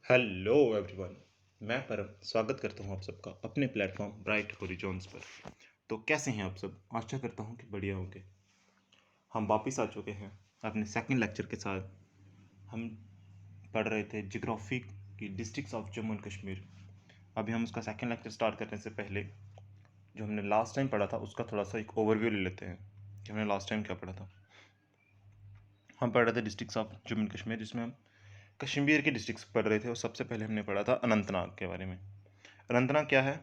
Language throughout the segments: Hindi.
Hello everyone. मैं परम स्वागत करता हूं आप सबका अपने प्लेटफॉर्म ब्राइट हॉरिजॉन्स पर। तो कैसे हैं आप सब? आशा करता हूं कि बढ़िया होंगे। हम वापस आ चुके हैं अपने सेकंड लेक्चर के साथ। हम पढ़ रहे थे जियोग्राफी की districts of Jammu and Kashmir. अभी हम उसका सेकंड लेक्चर स्टार्ट करने से पहले जो हमने लास्ट टाइम पढ़ा था उसका थोड़ा सा एक ओवरव्यू ले लेते हैं कि हमने लास्ट टाइम क्या पढ़ा था। हम पढ़ रहे थे districts of Jammu and Kashmir, जिसमें हम कश्मीर के डिस्ट्रिक्ट्स पढ़ रहे थे। और सबसे पहले हमने पढ़ा था अनंतनाग के बारे में। अनंतनाग क्या है?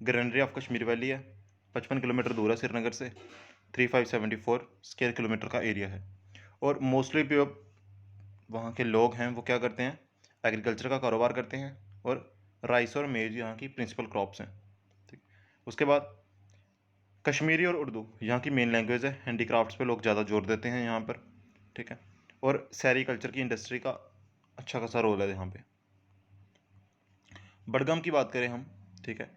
ग्रेनरी ऑफ कश्मीर वैली है। 55 किलोमीटर दूर है श्रीनगर से। 3574 स्क्वायर किलोमीटर का एरिया है। और मोस्टली भी वहाँ के लोग हैं वो क्या करते हैं? एग्रीकल्चर का कारोबार करते हैं। और राइस और मेज यहाँ की प्रिंसिपल क्रॉप्स हैं। ठीक। उसके बाद कश्मीरी और उर्दू यहाँ की मेन लैंग्वेज है। हैंडीक्राफ्ट्स पे लोग ज़्यादा जोर देते हैं यहाँ पर। ठीक है। और सेरीकल्चर की इंडस्ट्री का अच्छा खासा रोल है यहाँ पे। बडगाम की बात करें हम, ठीक है,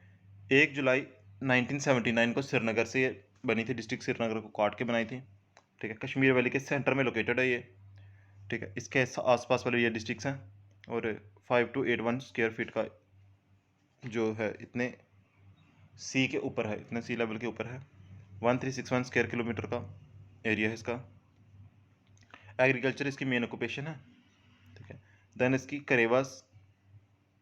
1 जुलाई 1979 को श्रीनगर से ये बनी थी। डिस्ट्रिक्ट श्रीनगर को काट के बनाई थी। ठीक है। कश्मीर वैली के सेंटर में लोकेटेड है ये। ठीक है। इसके आसपास वाले ये डिस्ट्रिक्ट्स हैं। और 5281 स्क्वायर फीट का जो है, इतने सी के ऊपर है, इतने सी लेवल के ऊपर है। 1361 स्क्वायर किलोमीटर का एरिया है इसका। एग्रीकल्चर इसकी मेन ऑक्यूपेशन है। ठीक है। देन इसकी करेवास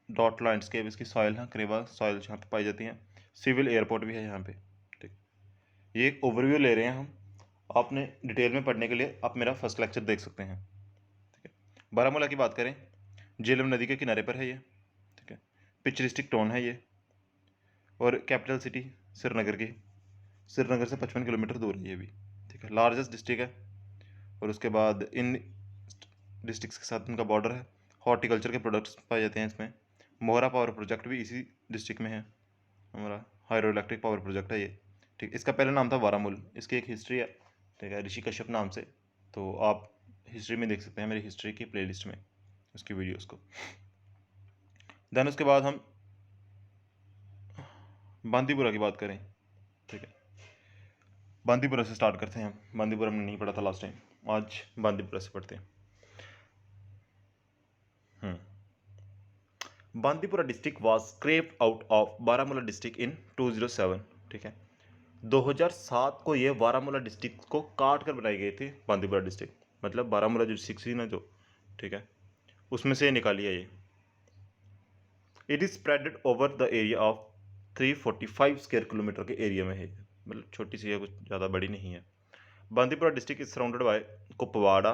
डॉट लैंडस्केप इसकी सॉइल है। करेवा सॉइल जहाँ पे पाई जाती हैं। सिविल एयरपोर्ट भी है यहाँ पे। ठीक। ये एक ओवरव्यू ले रहे हैं हम। आपने डिटेल में पढ़ने के लिए आप मेरा फर्स्ट लेक्चर देख सकते हैं। ठीक है। बारामूला की बात करें, झेलम नदी के किनारे पर है ये। ठीक है। पिच डिस्ट्रिक्ट टाउन है ये। और कैपिटल सिटी श्रीनगर की, श्रीनगर से 55 किलोमीटर दूर है ये भी। ठीक है। लार्जेस्ट डिस्ट्रिक्ट है। और उसके बाद इन डिस्ट्रिक्ट्स के साथ इनका बॉर्डर है। हॉर्टिकल्चर के प्रोडक्ट्स पाए जाते हैं इसमें। मोहरा पावर प्रोजेक्ट भी इसी डिस्ट्रिक्ट में है। हमारा हाइड्रो इलेक्ट्रिक पावर प्रोजेक्ट है ये। ठीक। इसका पहला नाम था वारामुल। इसकी एक हिस्ट्री है। ठीक है, ऋषि कश्यप नाम से। तो आप हिस्ट्री में देख सकते हैं मेरी हिस्ट्री की प्लेलिस्ट में उसकी वीडियोस को। देन उसके बाद हम बांदीपुरा की बात करें। ठीक है। बांदीपुरा से स्टार्ट करते हैं हम। बांदीपुरा हमने नहीं पढ़ा था लास्ट टाइम, आज बांदीपुरा से पढ़ते हैं। Bandipura district was scraped out of Baramulla district in 207। ठीक है। 2007 को ये बारामूला डिस्ट्रिक्ट को काट कर बनाई गई थी बांदीपुरा डिस्ट्रिक्ट। मतलब बारामूला जो डिस्ट्रिक्ट थी ना जो, ठीक है, उसमें से निकाली है ये। It is spreaded over the area of 345 square kilometre के एरिया में है। मतलब छोटी सी है, कुछ ज़्यादा बड़ी नहीं है। Bandipura district is surrounded by Kupwara,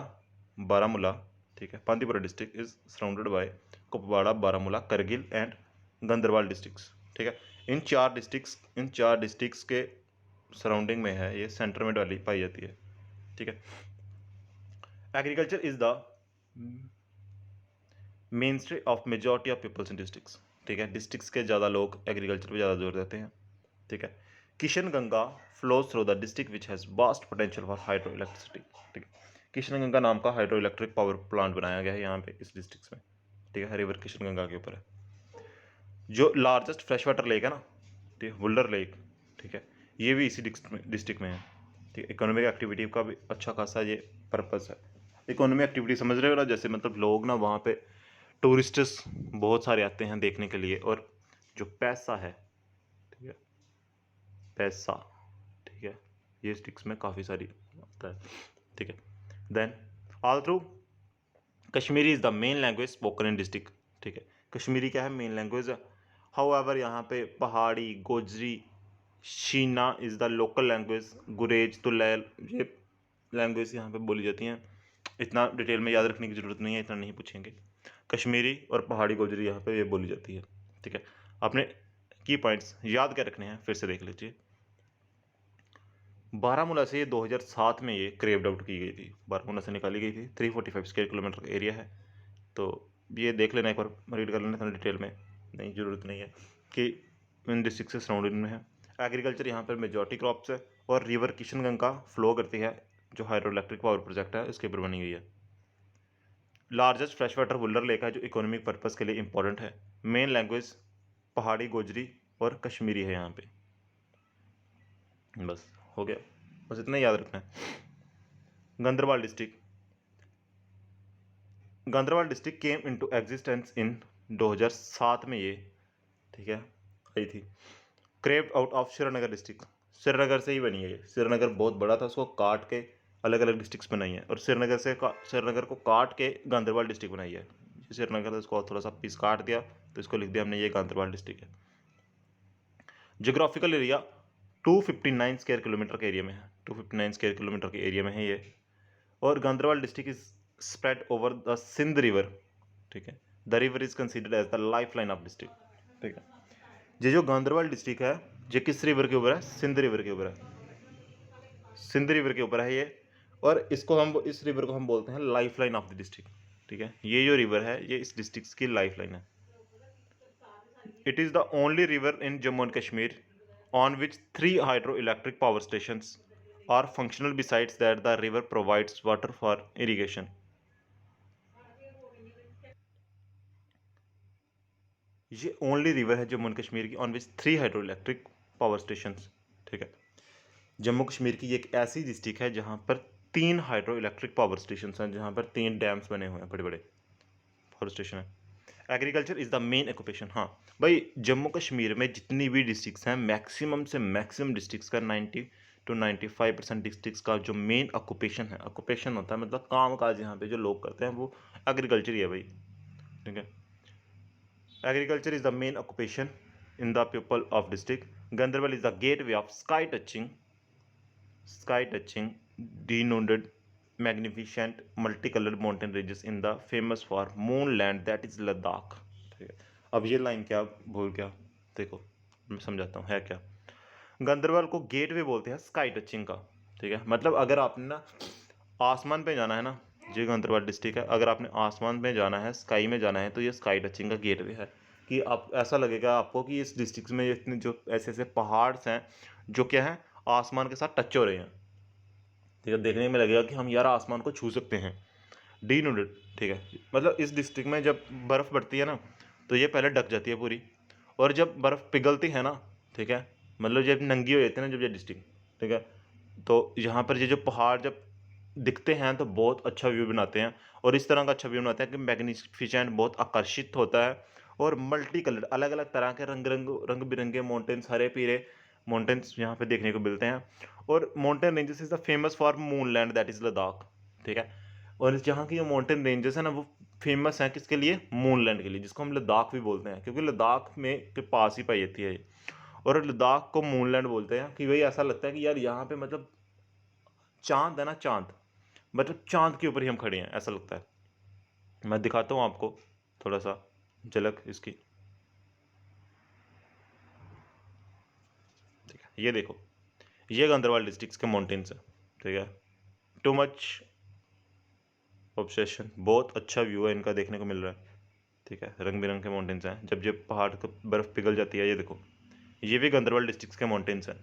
Baramulla. ठीक है। Bandipura district is surrounded by Kupwara, Baramulla, Kargil and Ganderbal districts. ठीक है। इन चार डिस्ट्रिक्ट्स के सराउंडिंग में है ये, सेंटर में डाली पाई जाती है। ठीक है। Agriculture is the mainstay of majority of peoples in districts. ठीक है। डिस्ट्रिक्ट्स के ज़्यादा लोग एग्रीकल्चर पे ज़्यादा जोर देते हैं। ठीक है। Kishan Ganga flows through the district which has vast potential for hydro electricity. ठीक है। किशन गंगा नाम का हाइड्रो इलेक्ट्रिक पावर प्लांट बनाया गया है यहाँ पे इस डिस्ट्रिक्ट में। ठीक है। रिवर किशन गंगा के ऊपर है। जो लार्जेस्ट फ्रेश वाटर लेक है ना, ठीक है, वुल्लर लेक। ठीक है। ये भी इसी डिस्ट्रिक्ट में है। ठीक है। इकोनॉमिक एक्टिविटी का भी अच्छा खासा ये पर्पस है। इकोनॉमिक एक्टिविटी समझ रहे हो ना, जैसे मतलब लोग ना वहाँ पे टूरिस्ट्स बहुत सारे आते हैं देखने के लिए। और जो पैसा है, ठीक है, पैसा, ठीक है, ये स्टिक्स में काफ़ी सारी आता है। ठीक है। Then all through Kashmiri is the main language spoken in district. ठीक है। कश्मीरी क्या है? मेन लैंग्वेज है। हाउएवर यहाँ पे पहाड़ी, Gojri, Sheena is the local language. गुरेज, तुलैल, ये लैंग्वेज यहाँ पे बोली जाती हैं। इतना डिटेल में याद रखने की ज़रूरत नहीं है, इतना नहीं पूछेंगे। कश्मीरी और पहाड़ी गोजरी यहाँ पे ये बोली जाती है। ठीक है। आपने की पॉइंट्स याद क्या रखने हैं फिर से देख लीजिए। बारामूला से 2007 में ये क्रेव्ड आउट की गई थी, बारामूला से निकाली गई थी। 345 स्क्वायर किलोमीटर का एरिया है। तो ये देख लेना एक बार, रीड कर लेना था डिटेल में, नहीं ज़रूरत नहीं है कि इन डिस्ट्रिक्ट से सराउंडिंग में है। एग्रीकल्चर यहाँ पर मेजॉरिटी क्रॉप्स है। और रिवर किशनगंगा फ्लो करती है, जो हाइड्रो इलेक्ट्रिक पावर प्रोजेक्ट है उसके ऊपर बनी गई है। Largest fresh water Wular lake है जो इकोनॉमिक पर्पज़ के लिए इंपॉर्टेंट है। मेन लैंग्वेज पहाड़ी, गोजरी और कश्मीरी है यहाँ पे। बस हो गया, बस इतना ही याद रखना है। Ganderbal district, Ganderbal district came into existence in 2007 में ये, ठीक है, आई थी। Carved out of Srinagar district, Srinagar से ही बनी है ये। श्रीनगर बहुत बड़ा था, उसको काट के अलग अलग डिस्ट्रिक्ट्स बनाई है, और श्रीनगर को काट के गांधरबल डिस्ट्रिक्ट बनाई है। श्रीनगर था, उसको थोड़ा सा पीस काट दिया, तो इसको लिख दिया हमने ये गांधरबल डिस्ट्रिक्ट है। जोग्राफिकल एरिया 259 स्क्वायर किलोमीटर के एरिया में है, 259 स्क्वायर किलोमीटर के एरिया में है ये। और Ganderbal district is spread over the Sindh river, ठीक है। The river is considered as the life line of district, ठीक है। ये जो गांधरबल डिस्ट्रिक्ट है, ये किस रिवर के ऊपर है? सिंध रिवर के ऊपर है, सिंध रिवर के ऊपर है ये। और इस रिवर को हम बोलते हैं life line of the district, ठीक है। ये जो रिवर है, ये इस डिस्ट्रिक्ट की लाइफ लाइन है। It is the only river in Jammu and Kashmir on which 3 hydroelectric power stations are functional. Besides that, the river provides water for irrigation. ये ओनली रिवर है जम्मू एंड कश्मीर की on which 3 hydroelectric power stations, ठीक है। जम्मू कश्मीर की एक ऐसी डिस्ट्रिक्ट है जहाँ पर 3 हाइड्रो इलेक्ट्रिक पावर स्टेशन हैं, जहाँ पर 3 डैम्स बने हुए हैं, बड़े बड़े पावर स्टेशन है। Agriculture is the main occupation. हाँ भाई, जम्मू कश्मीर में जितनी भी डिस्ट्रिक्ट्स हैं, मैक्सिमम से मैक्सिमम डिस्ट्रिक्ट्स का 90 to 95% डिस्ट्रिक्ट्स का जो मेन ऑक्यूपेशन है, ऑक्यूपेशन होता है मतलब काम काज, यहाँ पे जो लोग करते हैं वो एग्रीकल्चर ही है भाई, ठीक है। Agriculture is the main occupation in the people of district. Ganderbal is the gateway of sky touching denuded magnificent multicolored mountain ranges in the famous for moon land that is Ladakh, ठीक है। अब ये लाइन क्या भूल गया, देखो मैं समझाता हूँ है क्या। गंदरबल को गेटवे बोलते हैं स्काई टचिंग का, ठीक है। मतलब अगर आपने ना आसमान पे जाना है ना, ये गंदरबल डिस्ट्रिक्ट है, अगर आपने आसमान में जाना है, स्काई में जाना है, तो ये स्काई टचिंग का गेटवे है। कि आप ऐसा लगेगा आपको कि इस डिस्ट्रिक्ट में इतने जो ऐसे ऐसे पहाड़्स हैं जो क्या है आसमान के साथ टच हो रहे हैं, ठीक है। देखने में लगेगा कि हम यार आसमान को छू सकते हैं। डीनूडेड, ठीक है। मतलब इस डिस्ट्रिक्ट में जब बर्फ़ पड़ती है ना, तो ये पहले ढक जाती है पूरी, और जब बर्फ़ पिघलती है ना, ठीक है, मतलब जब नंगी हो जाती है ना जब ये डिस्ट्रिक्ट, ठीक है, तो यहाँ पर ये जो पहाड़ जब दिखते हैं तो बहुत अच्छा व्यू बनाते हैं। और इस तरह का अच्छा व्यू बनाते हैं कि मैग्निफिसेंट, बहुत आकर्षित होता है। और मल्टी कलर, अलग अलग तरह के रंग बिरंगे माउंटेन्स, हरे पीले माउंटेन्स यहाँ पे देखने को मिलते हैं। और mountain ranges is the famous for moon land that is Ladakh, ठीक है। और जहाँ की जो माउंटेन रेंजेस है ना, वो फेमस हैं किसके लिए? मून लैंड के लिए, जिसको हम लद्दाख भी बोलते हैं, क्योंकि लद्दाख में के पास ही पाई जाती है ये। और लद्दाख को मून लैंड बोलते हैं कि भाई ऐसा लगता है कि यार यहाँ पे मतलब चांद है ना, चांद, मतलब चांद के ऊपर ही हम खड़े हैं, ऐसा लगता है। मैं दिखाता हूँ आपको थोड़ा सा झलक इसकी, ठीक है। ये देखो, ये गंदरबल डिस्ट्रिक्ट के माउंटेन्स हैं, ठीक है। टू मच ऑब्सेशन, बहुत अच्छा व्यू है इनका देखने को मिल रहा है, ठीक है। रंग बिरंग के माउंटेन्स हैं, जब ये पहाड़ को बर्फ़ पिघल जाती है, ये देखो, ये भी गंदरबल डिस्ट्रिक्ट के माउंटेन्स हैं,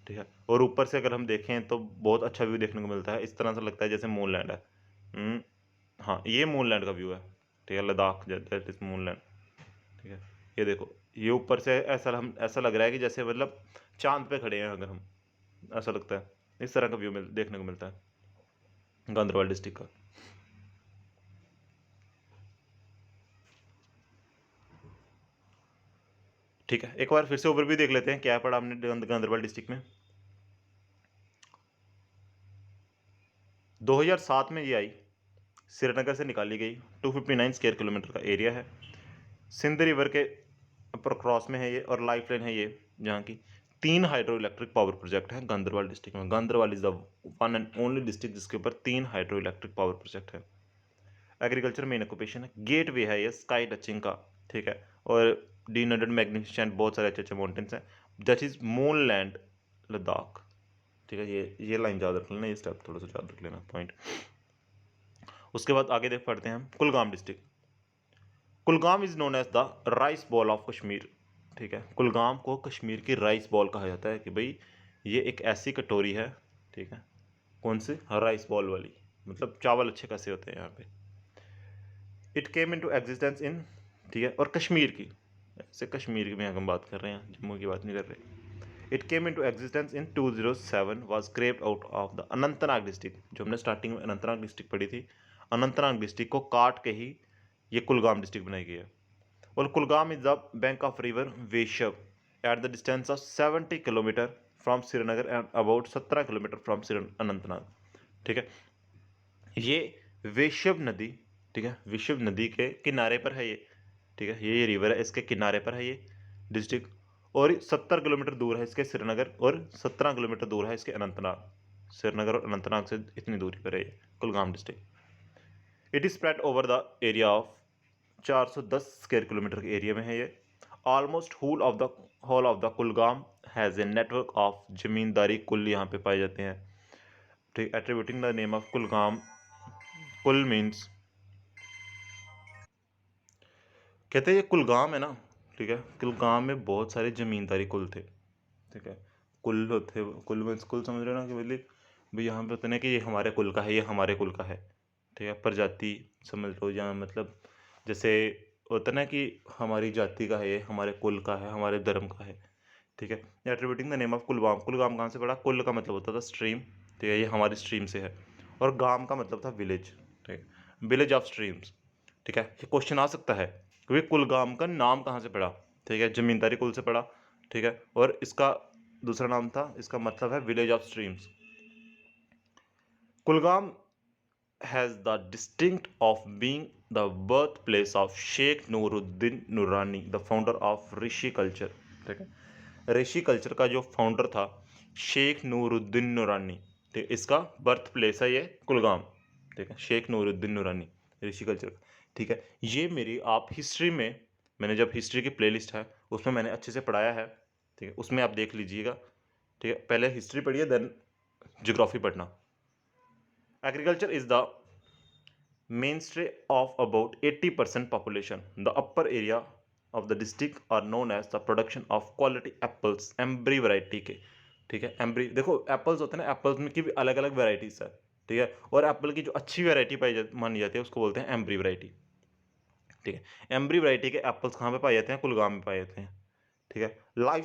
ठीक है। और ऊपर से अगर हम देखें तो बहुत अच्छा व्यू देखने को मिलता है, इस तरह से लगता है जैसे मून लैंड है। हाँ, ये मून लैंड का व्यू है, ठीक है, Ladakh that is moon land, ठीक है। ये देखो, ये ऊपर से ऐसा लग रहा है कि जैसे मतलब चांद पे खड़े हैं अगर हम, ऐसा लगता है। इस तरह का व्यू देखने को मिलता है गांधरबल डिस्ट्रिक्ट का। ठीक है, एक बार फिर से ओवरव्यू देख लेते हैं क्या पढ़ा हमने गांधरबल डिस्ट्रिक्ट में। 2007 में ये आई, श्रीनगर से निकाली गई, 259 स्क्वायर किलोमीटर का एरिया है, सिंध रिवर के अपर क्रॉस में है ये, और लाइफ लाइन है ये जहाँ की। 3 हाइड्रो इलेक्ट्रिक पावर प्रोजेक्ट हैं गांधरबल डिस्ट्रिक्ट में। Ganderbal is the one and only district जिसके ऊपर 3 हाइड्रो इलेक्ट्रिक पावर प्रोजेक्ट है। एग्रीकल्चर मेन ऑक्यूपेशन है, गेट वे है ये स्काई टचिंग का, ठीक है। और डीनडेड मैग्निफिसेंट, बहुत सारे अच्छे अच्छे माउंटेन्स हैं, that is moon land Ladakh, ठीक है। ये लाइन याद रख लेना, ये स्टेप थोड़ा सा याद रख लेना पॉइंट। उसके बाद आगे देख पढ़ते हैं हम Kulgam district. Kulgam is known as the rice bowl of Kashmir, ठीक है। कुलगाम को कश्मीर की राइस बॉल कहा जाता है कि भाई ये एक ऐसी कटोरी है, ठीक है। कौन सी? राइस बॉल वाली, मतलब चावल अच्छे खासे होते हैं यहाँ पे। इट केम इनटू एग्जिस्टेंस इन, ठीक है। और कश्मीर की, ऐसे कश्मीर की में हम बात कर रहे हैं, जम्मू की बात नहीं कर रहे। It came into existence in 2007, was craved out of the Anantnag district, जो हमने स्टार्टिंग में अनंतनाग डिस्ट्रिक्ट पढ़ी थी। अनंतनाग डिस्ट्रिक्ट को काट के ही ये कुलगाम डिस्ट्रिक्ट बनाई गई है। और Kulgam is the bank of river Veshaw at the distance of 70 kilometre from Srinagar and about 17 kilometre from Anantnag. ठीक है, ये वेशव नदी, ठीक है, विशव नदी के किनारे पर है ये। ठीक है, ये रिवर है, इसके किनारे पर है ये डिस्ट्रिक्ट। और 70 किलोमीटर दूर है इसके श्रीनगर, और 17 किलोमीटर दूर है इसके अनंतनाग। श्रीनगर और अनंतनाग से इतनी दूरी पर है ये Kulgam district. It is spread over the area of 410 square kilometre के एरिया में है ये। Almost whole of the Kulgam has a network of जमींदारी कुल यहाँ पे पाए जाते हैं। ठीक, attributing the name of Kulgam, कुल मीन्स, कहते हैं ये कुलगाम है ना, ठीक है, कुलगाम में बहुत सारे जमींदारी कुल थे। ठीक है, कुल थे, कुल मीन्स कुल समझ रहे हो ना, कि मतलब भाई यहाँ पे होता है कि ये हमारे कुल का है, ये हमारे कुल का है। ठीक है, प्रजाति समझ लो, यहाँ मतलब जैसे होता है ना कि हमारी जाति का है, ये हमारे कुल का है, हमारे धर्म का है। ठीक है, attributing the name of Kulgam, Kulgam कहाँ से पड़ा? कुल का मतलब होता था स्ट्रीम, ठीक है, ये हमारी स्ट्रीम से है। और गाम का मतलब था विलेज, ठीक है, विलेज ऑफ स्ट्रीम्स। ठीक है, ये क्वेश्चन आ सकता है क्योंकि कुलगाम का नाम कहाँ से पड़ा? ठीक है, जमींदारी कुल से पड़ा। ठीक है, और इसका दूसरा नाम था, इसका मतलब है village of streams. Kulgam has the distinct of being the birth place of Sheikh Nooruddin Noorani, the founder of Rishi culture. ठीक है, ऋषि कल्चर का जो फाउंडर था शेख नूरुद्दीन नूरानी, ठीक है, इसका बर्थ प्लेस है ये कुलगाम। ठीक है, शेख नूरुद्दीन नूरानी, ऋषि कल्चर का। ठीक है, ये मेरी आप हिस्ट्री में, मैंने जब हिस्ट्री की प्लेलिस्ट है उसमें मैंने अच्छे से पढ़ाया है। ठीक है, उसमें आप देख लीजिएगा। ठीक है, पहले हिस्ट्री पढ़िए, देन ज्योग्राफी पढ़ना। Agriculture is the mainstay of about 80% population. The upper area of the district are known as the production of quality apples, Embry variety के। ठीक है, एम्ब्री, देखो एप्पल्स होते हैं ना, एप्पल्स में की भी अलग अलग वैरायटीज है। ठीक है, और एप्पल की जो अच्छी वैरायटी मानी जाती है उसको बोलते हैं एम्ब्री वैरायटी। ठीक है, एम्ब्री वैरायटी के एप्पल्स कहाँ पे पाए जाते हैं? कुलगाम में पाए जाते हैं। ठीक है, life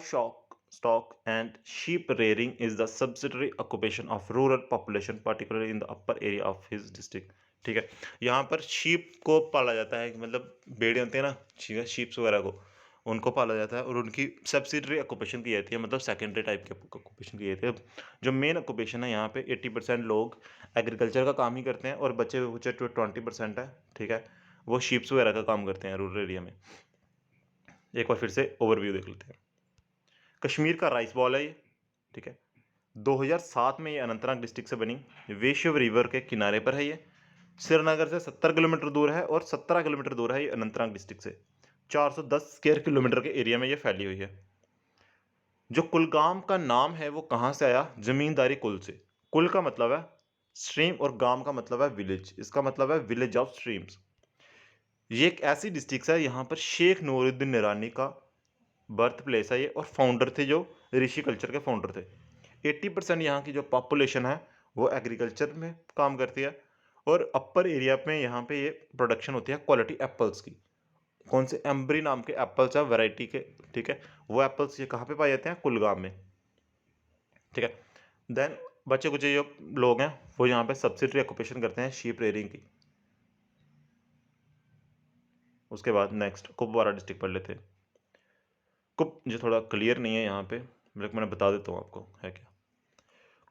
stock and sheep rearing is the subsidiary occupation of rural population, particularly in the upper area of his district. ठीक है, यहाँ पर शीप को पाला जाता है, मतलब भेड़े होते हैं ना, ठीक है, शीप्स वगैरह को, उनको पाला जाता है और उनकी सब्सिडरी ऑक्यूपेशन की जाती है, मतलब सेकेंडरी टाइप की ऑक्यूपेशन की जाती है। जो मेन ऑक्यूपेशन है यहाँ पे 80% लोग एग्रीकल्चर का काम ही करते हैं, और बचे कुछ 20% है, ठीक है, वो शीप्स वगैरह का काम करते हैं रूरल एरिया में। एक बार फिर से ओवरव्यू देख लेते हैं। कश्मीर का राइस बॉल है ये। ठीक है, 2007 में ये अनंतनाग डिस्ट्रिक्ट से बनी, वेशव रिवर के किनारे पर है ये। श्रीनगर से 70 किलोमीटर दूर है और 17 किलोमीटर दूर है ये अनंतनाग डिस्ट्रिक्ट से। 410 स्क्वायर किलोमीटर के एरिया में ये फैली हुई है। जो कुलगाम का नाम है वो कहाँ से आया? जमींदारी कुल से। कुल का मतलब है स्ट्रीम और गाम का मतलब है विलेज, इसका मतलब है विलेज ऑफ स्ट्रीम्स। ये एक ऐसी डिस्ट्रिक्ट है, यहाँ पर शेख नूरुद्दीन निरानी का बर्थ प्लेस है ये, और फाउंडर थे जो ऋषि कल्चर के फाउंडर थे। 80% यहाँ की जो पॉपुलेशन है वो एग्रीकल्चर में काम करती है, और अपर एरिया में यहाँ पे ये प्रोडक्शन होती है क्वालिटी एप्पल्स की। कौन से? एम्ब्री नाम के एप्पल्स है, वैरायटी के। ठीक है, वो एप्पल्स ये कहाँ पे पाए जाते हैं? कुलगाम में। ठीक है, देन बच्चे कुछ जो लोग हैं वो यहाँ पे सब्सिडरी ऑक्यूपेशन करते हैं शीप रेयरिंग की। उसके बाद नेक्स्ट कुपवारा डिस्ट्रिक्ट पढ़ लेते हैं। जो थोड़ा क्लियर नहीं है यहाँ पे, लेकिन मैंने बता देता हूँ आपको है क्या।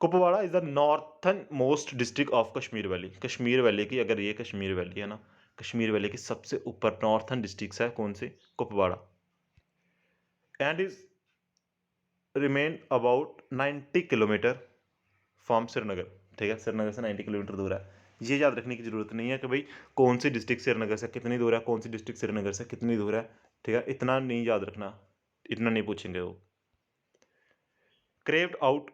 Kupwara is the northern most district of Kashmir valley. Kashmir valley की, अगर ये कश्मीर वैली है ना, कश्मीर वैली की सबसे ऊपर नॉर्थन डिस्ट्रिक्ट है कौन सी? Kupwara. And is remain about 90 kilometre from Srinagar. ठीक है, श्रीनगर से 90 किलोमीटर दूर है। ये याद रखने की जरूरत नहीं है कि भाई कौन सी डिस्ट्रिक्ट श्रीनगर से कितनी दूर है, कौन सी डिस्ट्रिक्ट श्रीनगर से कितनी दूर है। ठीक है, इतना नहीं याद रखना, इतना नहीं पूछेंगे वो। Craved out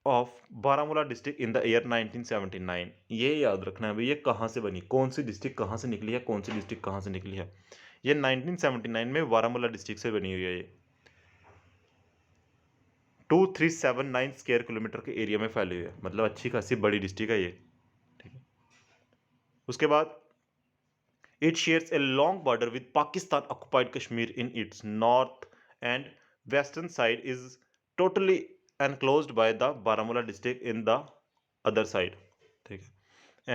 of Baramulla district in the year 1979। ये याद रखना है भाई, ये कहाँ से बनी, कौन सी डिस्ट्रिक्ट कहाँ से निकली है, कौन सी डिस्ट्रिक्ट कहाँ से निकली है। ये 1979 में बारामूला डिस्ट्रिक्ट से बनी हुई है। ये 2379 स्क्वायर किलोमीटर के एरिया में फैली हुई है, मतलब अच्छी खासी बड़ी डिस्ट्रिक्ट है ये। ठीक है, उसके बाद it shares a long border with Pakistan occupied Kashmir in its north and western side is totally enclosed by the Baramulla district in the other side. ठीक है,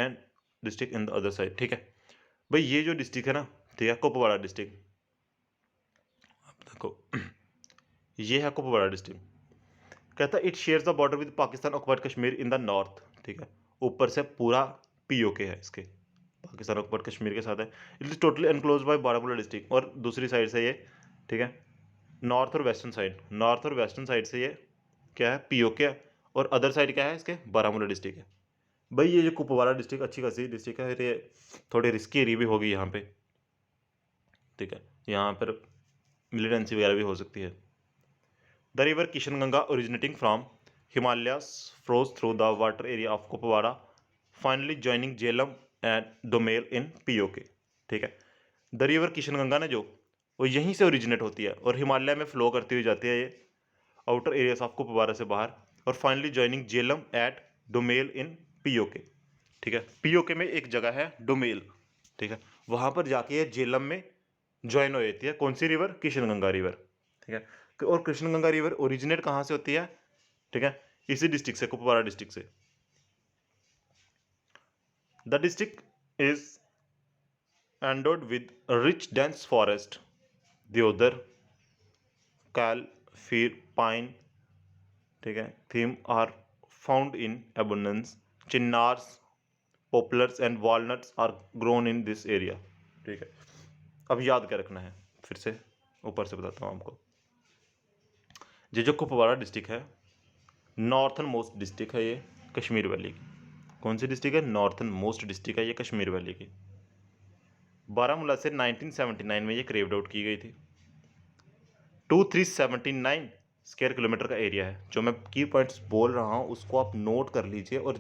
and district in the other side. ठीक है भाई, ये जो डिस्ट्रिक्ट है ना, ठीक है, कुपवाड़ा डिस्ट्रिक्ट, आप देखो ये है कुपवाड़ा डिस्ट्रिक्ट। कहता है it shares the border with Pakistan occupied Kashmir in the north. ठीक है, ऊपर से पूरा पीओके है इसके, पाकिस्तान ऑक्युपाइड कश्मीर के साथ है। It is totally enclose by Baramulla district, और दूसरी साइड से ये, ठीक है, नॉर्थ और वेस्टर्न साइड, नॉर्थ और वेस्टर्न साइड से ये क्या है, पीओके है, और अदर साइड क्या है इसके, बारामूला डिस्ट्रिक्ट है। भाई ये जो कुपवाड़ा डिस्ट्रिक्ट अच्छी खासी डिस्ट्रिक्ट है, ये थोड़ी रिस्की एरिया भी होगी यहाँ पे। ठीक है, यहाँ पर मिलिटेंसी वगैरह भी हो सकती है। The river Kishanganga originating from Himalayas flows through the water area of Kupwara, finally joining Jhelum and Domel in PoK. ठीक है, द रिवर किशनगंगा ने जो, वो यहीं से ओरिजिनेट होती है और हिमालय में फ्लो करती हुई जाती है ये आउटर एरियाज ऑफ कुपवाड़ा से बाहर, और finally joining Jhelum at Domel in PoK. ठीक है, पीओके में एक जगह है डोमेल, ठीक है, वहां पर जाके ये झेलम में ज्वाइन हो जाती है। कौन सी रिवर, किशनगंगा रिवर। ठीक है, और कृष्णगंगा रिवर ओरिजिनेट कहाँ से होती है, ठीक है, इसी डिस्ट्रिक्ट से, कुपवाड़ा डिस्ट्रिक्ट से। The district is endowed with rich dense forest, deodar, kail, fir, pine, ठीक है, them are found in abundance, chinars, poplars and walnuts are grown in this area. ठीक है, अब याद क्या रखना है, फिर से ऊपर से बताता हूँ आपको। ये जो कुपवाड़ा डिस्ट्रिक्ट है, नॉर्थन मोस्ट डिस्ट्रिक्ट है ये कश्मीर वैली की। कौन सी डिस्ट्रिक्ट है, नॉर्थन मोस्ट डिस्ट्रिक्ट है ये कश्मीर वैली की। बारामूला से 1979 में ये क्रेव्ड आउट की गई थी। 2379 स्क्वायर किलोमीटर का एरिया है। जो मैं की पॉइंट्स बोल रहा हूँ उसको आप नोट कर लीजिए, और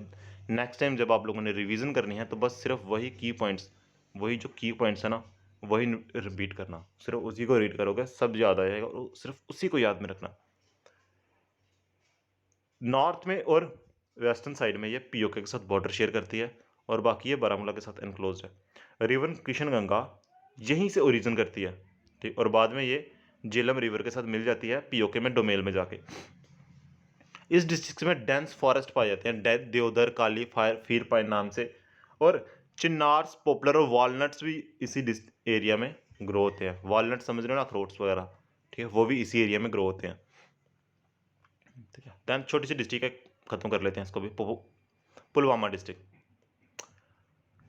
नेक्स्ट टाइम जब आप लोगों ने रिवीजन करनी है तो बस सिर्फ वही की पॉइंट्स, वही जो की पॉइंट्स है ना, वही रिपीट करना, सिर्फ उसी को रीड करोगे, सब याद आ जाएगा, और सिर्फ उसी को याद में रखना। नॉर्थ में और वेस्टर्न साइड में ये पीओके के साथ बॉर्डर शेयर करती है, और बाकी ये बारामूला के साथ एनक्लोज है। रिवर किशनगंगा यहीं से ओरिजिन करती है, ठीक, और बाद में ये झेलम रिवर के साथ मिल जाती है पीओके में डोमेल में जाके। इस डिस्ट्रिक्ट में डेंस फॉरेस्ट पाए जाते हैं, देवदार, काली, फायर, फीर पाइन नाम से, और चिन्नार्स, पॉपुलर और वॉलनट्स भी इसी एरिया में ग्रो होते हैं। वॉलनट समझ रहे हो ना, अखरोट्स वगैरह, ठीक है, वो भी इसी एरिया में ग्रो होते हैं। ठीक है, देन छोटी सी डिस्ट्रिक्ट है, खत्म कर लेते हैं इसको भी। पुलवामा डिस्ट्रिक्ट,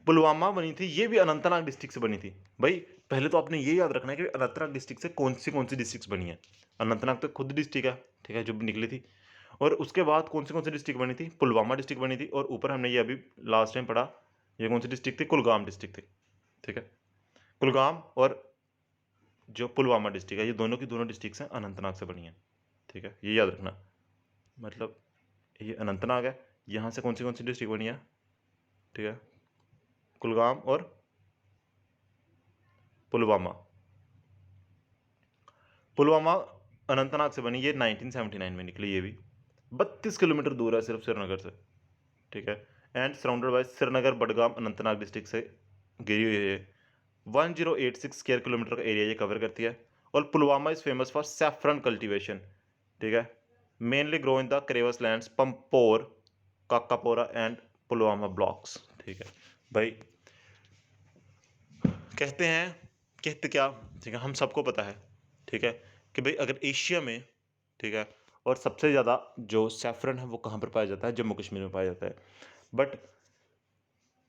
पुलवामा बनी थी, ये भी अनंतनाग डिस्ट्रिक्ट से बनी थी। भाई पहले तो आपने ये याद रखना है कि अनंतनाग डिस्ट्रिक्ट से कौन सी डिस्ट्रिक्ट बनी है। अनंतनाग तो खुद डिस्ट्रिक्ट है, ठीक है, जो निकली थी। और उसके बाद कौन सी डिस्ट्रिक्ट बनी थी, पुलवामा डिस्ट्रिक्ट बनी थी, और ऊपर हमने ये अभी लास्ट टाइम पढ़ा, ये कौन सी डिस्ट्रिक्ट थी, कुलगाम डिस्ट्रिक्ट थी। ठीक है, कुलगाम और जो पुलवामा डिस्ट्रिक्ट है, ये दोनों की दोनों डिस्ट्रिक्ट हैं अनंतनाग से बनी है। ठीक है, ये याद रखना, मतलब ये अनंतनाग है, यहाँ से कौन सी डिस्ट्रिक्ट बनी है, ठीक है, कुलगाम और पुलवामा। पुलवामा अनंतनाग से बनी, ये 1979 में निकली, ये भी 32 किलोमीटर दूर है सिर्फ श्रीनगर से। ठीक है, and surrounded by Srinagar, Budgam, Anantnag district से घिरी हुई है। 1086 स्क्वायर किलोमीटर का एरिया ये कवर करती है। और Pulwama is famous for saffron cultivation. ठीक है, mainly grow in the karewas lands, Pampore, Kakapora and Pulwama blocks. ठीक है भाई, कहते क्या, ठीक है, हम सबको पता है, ठीक है, कि भाई अगर एशिया में, ठीक है, और सबसे ज़्यादा जो सैफरन है वो कहाँ पर पाया जाता है, जम्मू कश्मीर में पाया जाता है। बट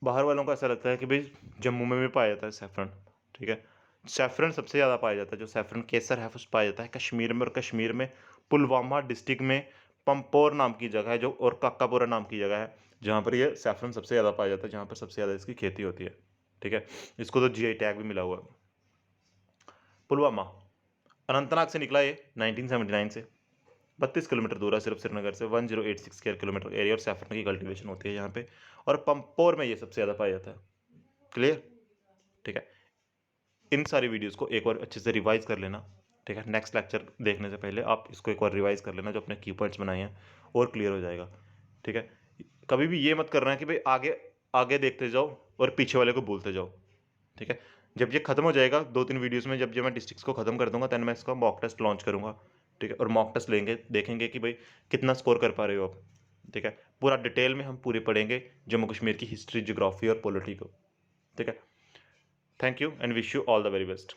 बाहर वालों को ऐसा लगता है कि भाई जम्मू में भी पाया जाता है सैफरन। ठीक है, सैफरन सबसे ज़्यादा पाया जाता है, जो सैफरन केसर है वो पाया जाता है कश्मीर में, और कश्मीर में पुलवामा डिस्ट्रिक्ट में पंपोर नाम की जगह है जो, और काकापुरा नाम की जगह है जहाँ पर ये सैफरन सबसे ज़्यादा पाया जाता है, जहाँ पर सबसे ज़्यादा इसकी खेती होती है। ठीक है, इसको तो जीआई टैग भी मिला हुआ है। पुलवामा अनंतनाग से निकला ये 1979 से, 32 किलोमीटर दूर है सिर्फ श्रीनगर से, 1086 स्क्वायर किलोमीटर एरिया, और सैफरन की कल्टीवेशन होती है यहाँ पे, और पंपोर में ये सबसे ज़्यादा पाया जाता है। क्लियर, ठीक है, इन सारी वीडियोस को एक बार अच्छे से रिवाइज कर लेना। ठीक है, नेक्स्ट लेक्चर देखने से पहले आप इसको एक बार रिवाइज कर लेना, जो अपने की पॉइंट्स बनाए हैं, और क्लियर हो जाएगा। ठीक है, कभी भी ये मत करना है कि भाई आगे आगे देखते जाओ और पीछे वाले को भूलते जाओ। ठीक है, जब ये खत्म हो जाएगा 2-3 वीडियोस में, जब मैं डिस्ट्रिक्ट्स को खत्म कर दूंगा, तब मैं इसका मॉक टेस्ट लॉन्च करूंगा। ठीक है, और मॉक टेस्ट लेंगे, देखेंगे कि भाई कितना स्कोर कर पा रहे हो आप। ठीक है, पूरा डिटेल में हम पूरे पढ़ेंगे जम्मू कश्मीर की हिस्ट्री, ज्योग्राफी और पॉलिटी को। ठीक है, thank you and wish you all the very best.